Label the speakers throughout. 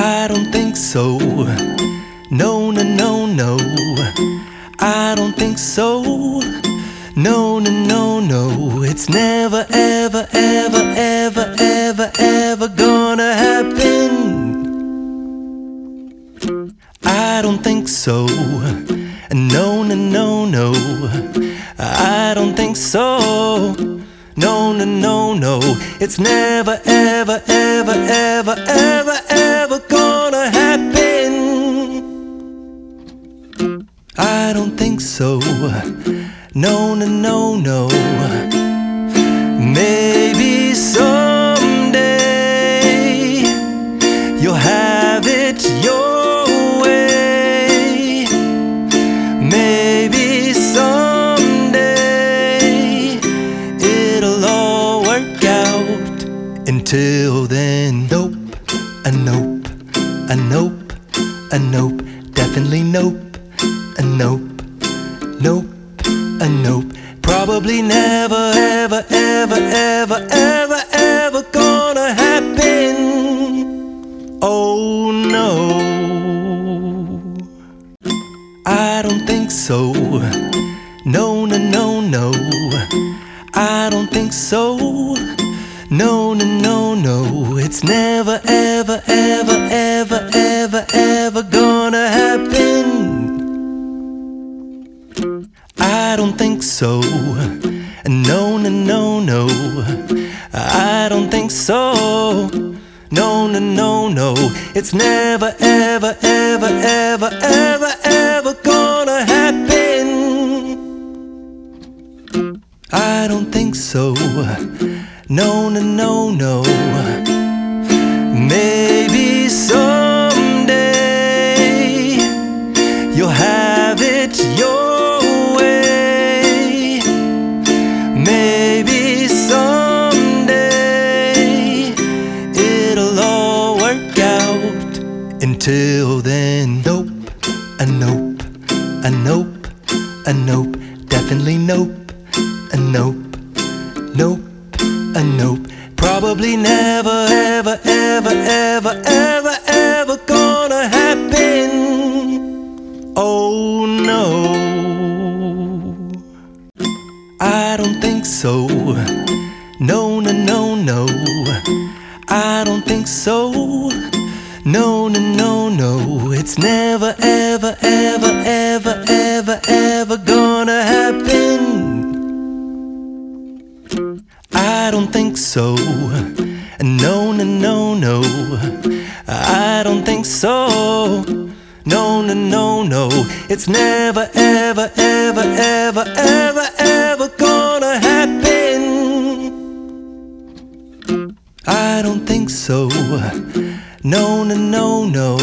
Speaker 1: I don't think so. No, no, no, no. I don't think so. No, no, no, no. It's never, ever, ever, ever, ever, ever gonna happen. I don't think so. No, no, no, no. I don't think so. No, no, no, no. It's never, ever, ever, ever, ever, ever gonna happen. I don't think so. No, no, no, no. Maybe someday you'll have it your way. Maybe someday it'll all work out. Until then, nope, a nope, a nope, a nope, definitely nope, a nope, nope, a nope. Probably never, ever, ever, ever, ever, ever gonna happen. Oh no, I don't think so. No, no, no, no. I don't think so. No, no, no, no. It's never, ever, ever, ever, ever, ever gonna happen. I don't think so. No, no, no, no. I don't think so. No, no, no, no. It's never, ever, ever, ever, ever, ever gonna happen. I don't think so. No, no, no, no. Maybe someday you'll have it your way. Maybe someday it'll all work out. Until then, nope, a nope, a nope, a nope, definitely nope, a nope, nope, a nope. Probably never, ever, ever, ever, ever, ever gonna happen. Oh no, I don't think so. No, no, no, no. I don't think so. No, no, no, no. It's never, ever, ever, ever, ever, ever gonna happen. I don't think so. No, no, no, no. I don't think so. No, no, no, no. It's never, ever, ever, ever, ever, ever gonna happen. I don't think so. No, no, no, no.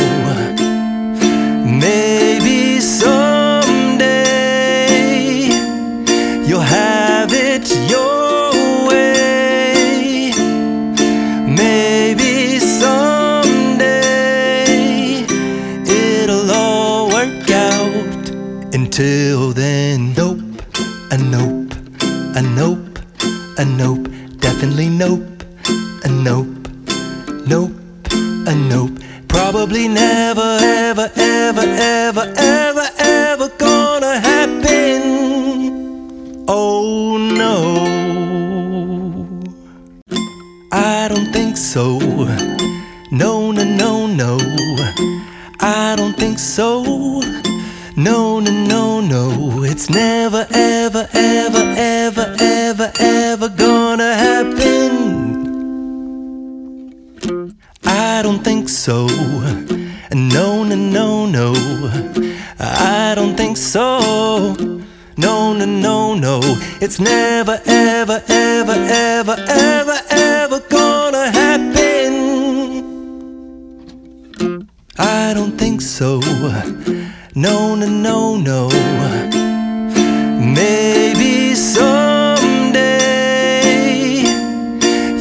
Speaker 1: Maybe someday you'll have it your way. Maybe someday it'll all work out. Until then, nope, a nope, a nope, a nope, definitely nope, a nope, nope, a nope. Probably never, ever, ever, ever, ever, ever gonna happen. Oh no, I don't think so. No, no, no, no. I don't think so. No, no, no, no. It's never, ever, ever, ever, ever, ever gonna happen. I don't think so. No, no, no, no. I don't think so. No, no, no, no. It's never, ever, ever, ever, ever, ever gonna happen. I don't think so. No, no, no, no. Maybe someday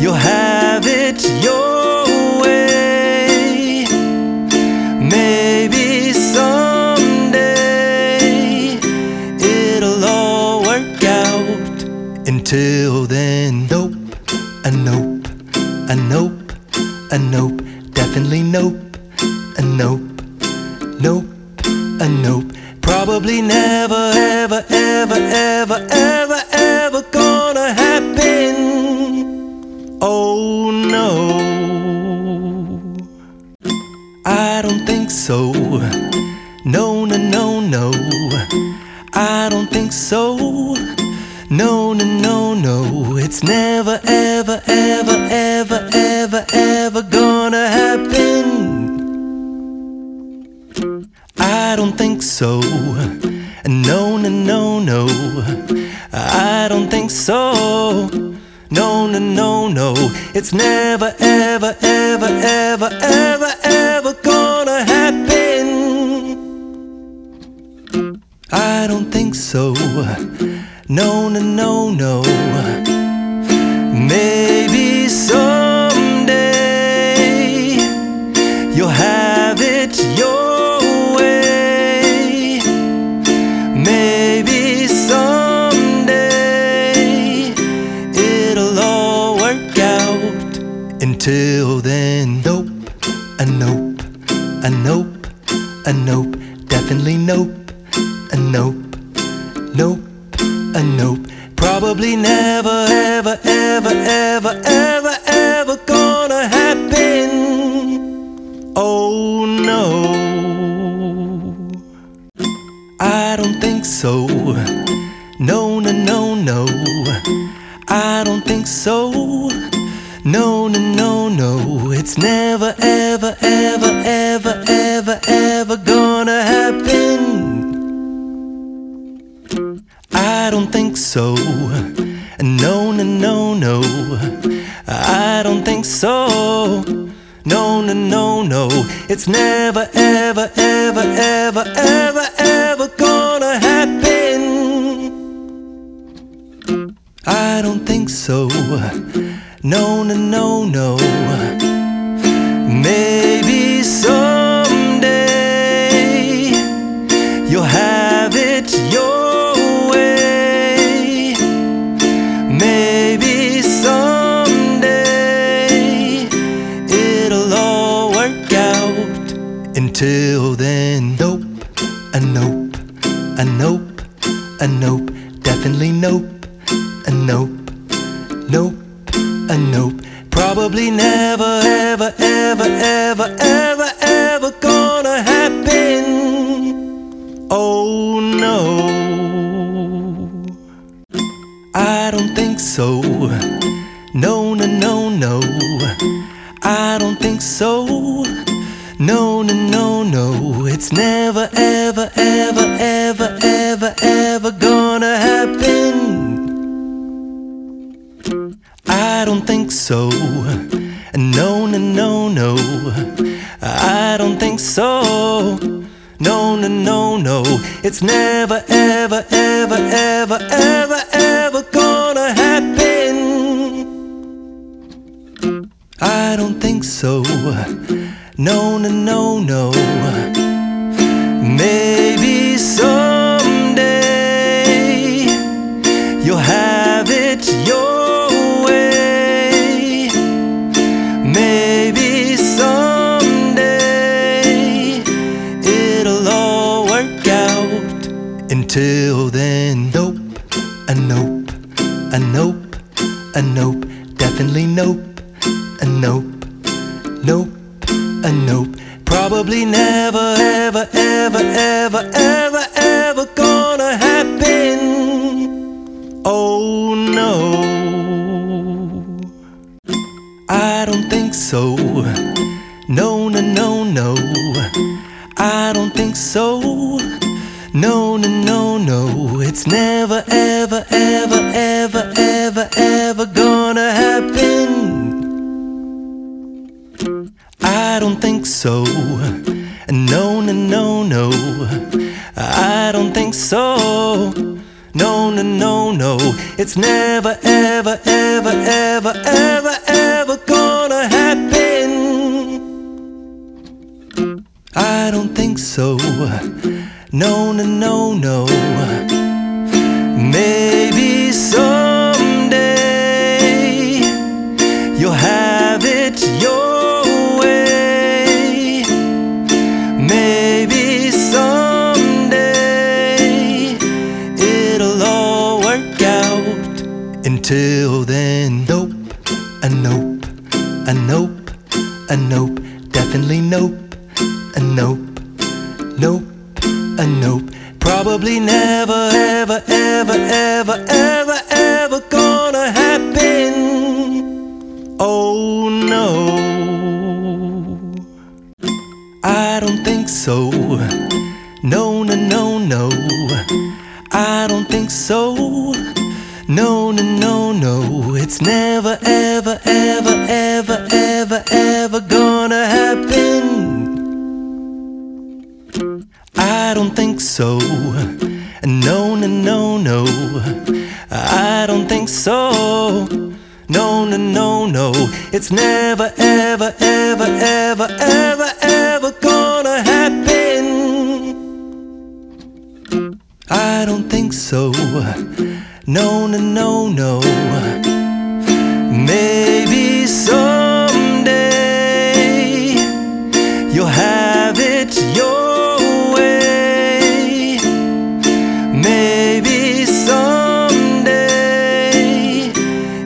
Speaker 1: you'll have it your way. Maybe someday it'll all work out. Until then, nope, a nope, a nope, a nope, definitely nope, a nope, nope, a nope. Probably never, ever, ever, ever, ever, ever gonna happen. Oh no, I don't think so. No, no, no, no, I don't think so. No, no, no, no, it's never, ever, ever, ever, ever, ever gonna happen. I don't think so. No, no, no, no, I don't think so. No, no, no, no, it's never, ever, ever, ever, ever, ever gonna happen. I don't think so. No, no, no, no. Maybe someday you'll have it your way. Maybe someday it'll all work out. Until then, nope, a nope, a nope, a nope, definitely nope, a nope, nope, a nope. Probably never, ever, ever, ever, ever, ever gonna happen. Oh no, I don't think so. No, no, no, no, I don't think so. No, no, no, no, it's never, ever, ever, ever, ever, ever gonna happen. I don't think so. No, no, no, no, I don't think so. No, no, no, no, it's never, ever, ever, ever, ever, ever gonna happen. I don't think so. No, no, no, no. Maybe someday you'll have it your way. Maybe someday it'll all work out. Until then, nope, a nope, a nope, a nope, definitely nope, a nope, nope, a nope. Probably never, ever, ever, ever, ever, ever gonna happen. Oh no, I don't think so. No, no, no, no, I don't think so. No, no, no, no, it's never, ever, ever, ever, ever, ever gonna happen. I don't think so. No, no, no, no, I don't think so. No, no, no, no, it's never, ever, ever, ever, ever, ever gonna happen. I don't think so. No, no, no, no. Maybe someday you'll have it your way. Maybe someday it'll all work out. Until then, nope, a nope, a nope, a nope, definitely nope, a nope, nope, a nope. Probably never, ever, ever, ever, ever, ever gonna happen. Oh no, I don't think so. No, no, no, no, I don't think so. No, no, no, no, it's never, ever, ever, ever, ever, ever gonna happen. I don't think so. No, no, no, no, I don't think so. No, no, no, no, it's never, ever, ever, ever, ever, ever gonna happen. I don't think so. No, no, no, no. Maybe someday you'll have it your way. definitely nope, a nope, nope, a nope. Probably never, ever, ever, ever, ever, ever gonna happen. Oh no, I don't think so. No, no, no, no, I don't think so. No, no, no, no, it's never, ever, ever, ever, ever, ever gonna happen. I don't think so. No, no, no, no, I don't think so. No, no, no, no, it's never, ever, ever, ever, ever, ever gonna happen. I don't think so. No, no, no, no. Maybe someday you'll have it your way. Maybe someday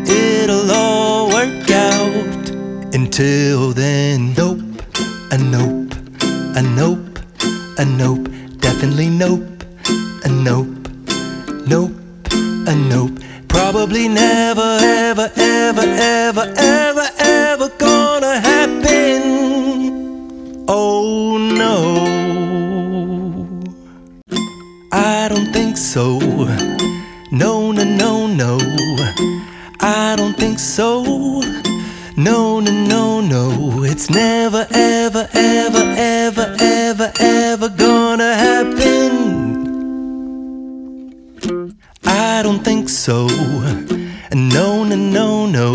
Speaker 1: it'll all work out. Until then, nope, a nope, a nope, a nope, definitely nope, a nope, nope, a nope. Probably never, ever, ever, ever, ever, ever gonna happen. Oh no, I don't think so. No, no, no, no, I don't think so. No, no, no, no, it's never, ever, ever, ever, ever, ever gonna happen. I don't think so. No, no, no, no.